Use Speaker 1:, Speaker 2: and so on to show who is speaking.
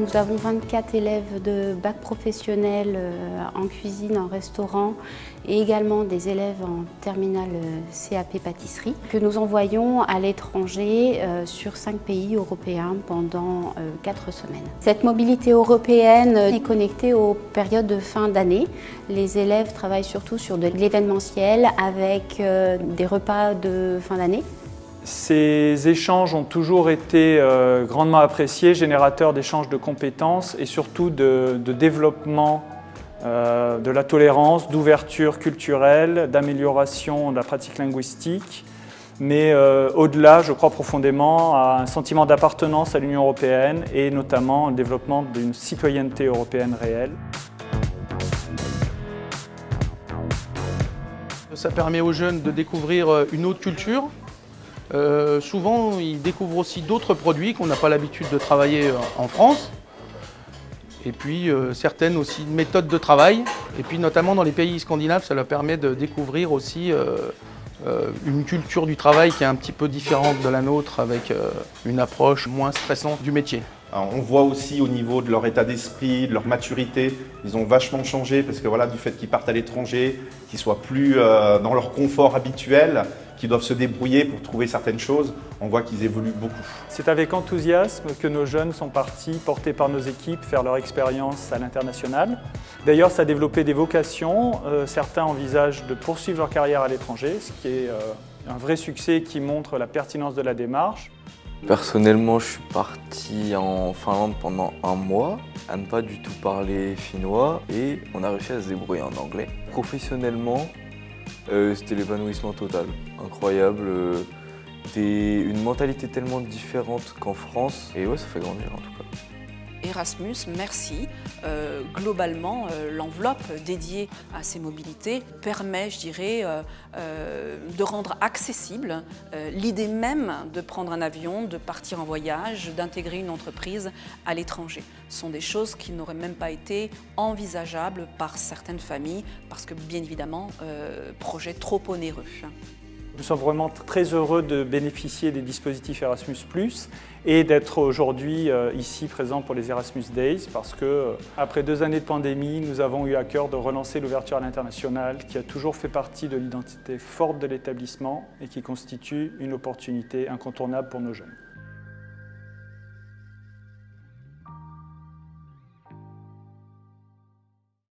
Speaker 1: Nous avons 24 élèves de bac professionnel en cuisine, en restaurant et également des élèves en terminale CAP pâtisserie que nous envoyons à l'étranger sur 5 pays européens pendant 4 semaines. Cette mobilité européenne est connectée aux périodes de fin d'année. Les élèves travaillent surtout sur de l'événementiel avec des repas de fin d'année.
Speaker 2: Ces échanges ont toujours été grandement appréciés, générateurs d'échanges de compétences et surtout de développement de la tolérance, d'ouverture culturelle, d'amélioration de la pratique linguistique, mais au-delà, je crois profondément à un sentiment d'appartenance à l'Union européenne et notamment le développement d'une citoyenneté européenne réelle.
Speaker 3: Ça permet aux jeunes de découvrir une autre culture. Souvent, ils découvrent aussi d'autres produits qu'on n'a pas l'habitude de travailler en France. Et puis, certaines aussi méthodes de travail. Et puis, notamment dans les pays scandinaves, ça leur permet de découvrir aussi une culture du travail qui est un petit peu différente de la nôtre, avec une approche moins stressante du métier.
Speaker 4: Alors, on voit aussi au niveau de leur état d'esprit, de leur maturité, ils ont vachement changé parce que voilà, du fait qu'ils partent à l'étranger, qu'ils soient plus dans leur confort habituel, qu'ils doivent se débrouiller pour trouver certaines choses, on voit qu'ils évoluent beaucoup.
Speaker 2: C'est avec enthousiasme que nos jeunes sont partis, portés par nos équipes, faire leur expérience à l'international. D'ailleurs, ça a développé des vocations. Certains envisagent de poursuivre leur carrière à l'étranger, ce qui est un vrai succès qui montre la pertinence de la démarche.
Speaker 5: Personnellement, je suis parti en Finlande pendant 1 mois, à ne pas du tout parler finnois et on a réussi à se débrouiller en anglais. Professionnellement, c'était l'épanouissement total, incroyable, une mentalité tellement différente qu'en France et ouais, ça fait grandir en tout cas.
Speaker 6: Erasmus, merci. Globalement, l'enveloppe dédiée à ces mobilités permet, je dirais, de rendre accessible l'idée même de prendre un avion, de partir en voyage, d'intégrer une entreprise à l'étranger. Ce sont des choses qui n'auraient même pas été envisageables par certaines familles parce que, bien évidemment, projet trop onéreux.
Speaker 2: Nous sommes vraiment très heureux de bénéficier des dispositifs Erasmus+, et d'être aujourd'hui ici présents pour les Erasmus Days parce que, après 2 années de pandémie, nous avons eu à cœur de relancer l'ouverture à l'international qui a toujours fait partie de l'identité forte de l'établissement et qui constitue une opportunité incontournable pour nos jeunes.